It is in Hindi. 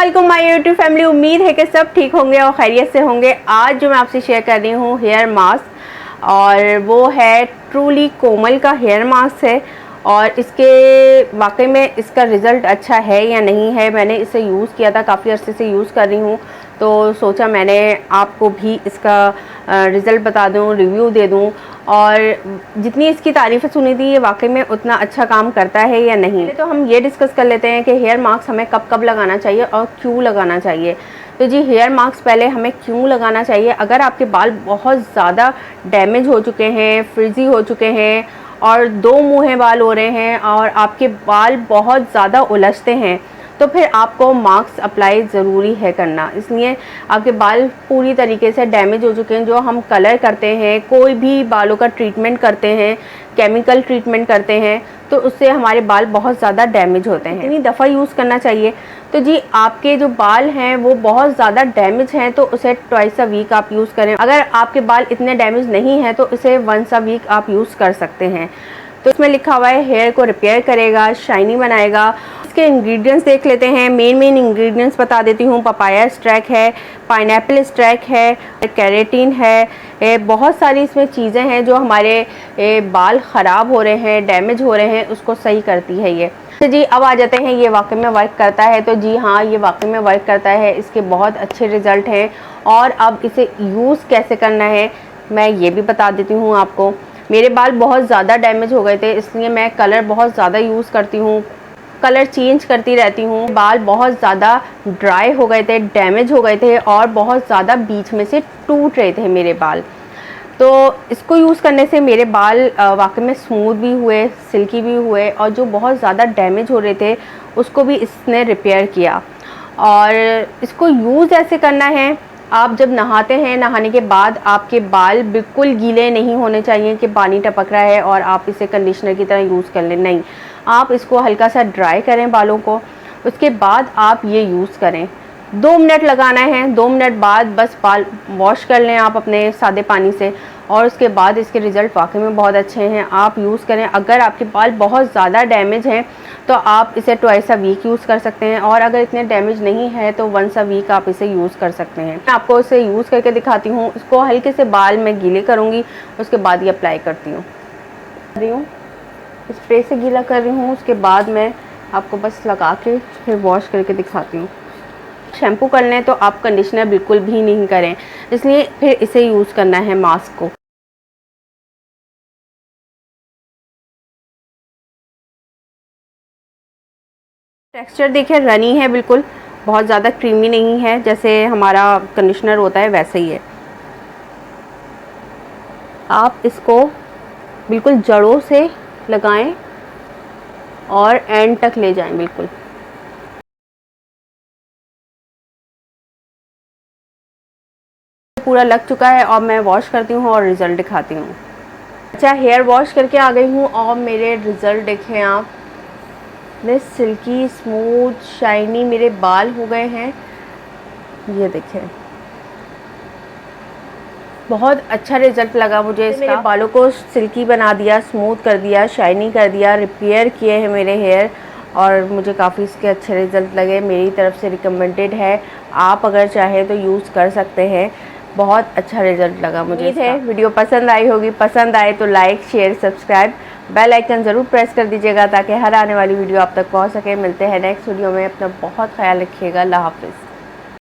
वालेकुम माय यूट्यूब फैमिली। उम्मीद है कि सब ठीक होंगे और खैरियत से होंगे। आज जो मैं आपसे शेयर कर रही हूँ हेयर मास्क, और वो है ट्रूली कोमल का हेयर मास्क है। और इसके वाकई में इसका रिज़ल्ट अच्छा है या नहीं है, मैंने इसे यूज़ किया था, काफ़ी अर्से से यूज़ कर रही हूँ, तो सोचा मैंने आपको भी इसका रिज़ल्ट बता दूँ, रिव्यू दे दूँ। और जितनी इसकी तारीफ़ें सुनी थी, ये वाकई में उतना अच्छा काम करता है या नहीं। तो हम ये डिस्कस कर लेते हैं कि हेयर मास्क हमें कब कब लगाना चाहिए और क्यों लगाना चाहिए। तो जी, हेयर मास्क पहले हमें क्यों लगाना चाहिए। अगर आपके बाल बहुत ज़्यादा डैमेज हो चुके हैं, फ्रिजी हो चुके हैं और दो मुँहे बाल हो रहे हैं और आपके बाल बहुत ज़्यादा उलझते हैं, तो फिर आपको मास्क अप्लाई ज़रूरी है करना। इसलिए आपके बाल पूरी तरीके से डैमेज हो चुके हैं। जो हम कलर करते हैं, कोई भी बालों का ट्रीटमेंट करते हैं, केमिकल ट्रीटमेंट करते हैं, तो उससे हमारे बाल बहुत ज़्यादा डैमेज होते हैं। इतनी दफ़ा यूज़ करना चाहिए। तो जी, आपके जो बाल हैं वो बहुत ज़्यादा डैमेज हैं, तो उसे ट्वाइस अ वीक आप यूज़ करें। अगर आपके बाल इतने डैमेज नहीं हैं तो इसे वंस अ वीक आप यूज़ कर सकते हैं। तो इसमें लिखा हुआ है हेयर को रिपेयर करेगा, शाइनी बनाएगा। इसके इंग्रेडिएंट्स देख लेते हैं। मेन इंग्रेडिएंट्स बता देती हूँ। पपाया एक्सट्रैक्ट है, पाइनएप्पल एक्सट्रैक्ट है, केराटिन है, बहुत सारी इसमें चीज़ें हैं जो हमारे बाल ख़राब हो रहे हैं, डैमेज हो रहे हैं, उसको सही करती है ये। तो जी, अब आ जाते हैं ये वाकई में वर्क करता है। तो जी हाँ, ये वाकई में वर्क करता है। इसके बहुत अच्छे रिज़ल्ट हैं। और अब इसे यूज़ कैसे करना है मैं ये भी बता देती हूँ आपको। मेरे बाल बहुत ज़्यादा डैमेज हो गए थे, इसलिए मैं कलर बहुत ज़्यादा यूज़ करती हूँ, कलर चेंज करती रहती हूँ। बाल बहुत ज़्यादा ड्राई हो गए थे, डैमेज हो गए थे और बहुत ज़्यादा बीच में से टूट रहे थे मेरे बाल। तो इसको यूज़ करने से मेरे बाल वाकई में स्मूथ भी हुए, सिल्की भी हुए, और जो बहुत ज़्यादा डैमेज हो रहे थे उसको भी इसने रिपेयर किया। और इसको यूज़ ऐसे करना है, आप जब नहाते हैं, नहाने के बाद आपके बाल बिल्कुल गीले नहीं होने चाहिए कि पानी टपक रहा है और आप इसे कंडीशनर की तरह यूज़ कर लें। नहीं, आप इसको हल्का सा ड्राई करें बालों को, उसके बाद आप ये यूज़ करें। 2 मिनट लगाना है, 2 मिनट बाद बस बाल वॉश कर लें आप अपने सादे पानी से, और उसके बाद इसके रिज़ल्ट वाकई में बहुत अच्छे हैं। आप यूज़ करें। अगर आपके बाल बहुत ज़्यादा डैमेज हैं तो आप इसे ट्वाइस अ वीक यूज़ कर सकते हैं, और अगर इतने डैमेज नहीं है तो वंस अ वीक आप इसे यूज़ कर सकते हैं। मैं आपको इसे यूज़ करके दिखाती हूँ। इसको हल्के से बाल में गीले करूँगी, उसके बाद ये अप्लाई करती हूँ। स्प्रे से गीला कर रही हूँ, उसके बाद मैं आपको बस लगा के फिर वॉश करके दिखाती हूँ। शैम्पू कर लें तो आप कंडीशनर बिल्कुल भी नहीं करें, इसलिए फिर इसे यूज़ करना है मास्क को। टेक्सचर देखिए, रनी है बिल्कुल, बहुत ज़्यादा क्रीमी नहीं है, जैसे हमारा कंडीशनर होता है वैसे ही है। आप इसको बिल्कुल जड़ों से लगाएं और एंड तक ले जाएं बिल्कुल। पूरा लग चुका है और मैं वॉश करती हूँ और रिज़ल्ट दिखाती हूँ। अच्छा, हेयर वॉश करके आ गई हूँ और मेरे रिज़ल्ट देखें आप। इतने सिल्की, स्मूथ, शाइनी मेरे बाल हो गए हैं, ये देखें। बहुत अच्छा रिज़ल्ट लगा मुझे इसका। मेरे बालों को सिल्की बना दिया, स्मूथ कर दिया, शाइनी कर दिया, रिपेयर किए हैं मेरे हेयर, और मुझे काफ़ी इसके अच्छे रिज़ल्ट लगे। मेरी तरफ से रिकमेंडेड है, आप अगर चाहें तो यूज़ कर सकते हैं। बहुत अच्छा रिज़ल्ट लगा मुझे इसका। वीडियो पसंद आई होगी, पसंद आए तो like, share, subscribe, bell icon ज़रूर प्रेस कर दीजिएगा ताकि हर आने वाली वीडियो आप तक पहुंच सके। मिलते हैं नेक्स्ट वीडियो में। अपना बहुत ख्याल रखिएगा। अल्लाह हाफ़िज़।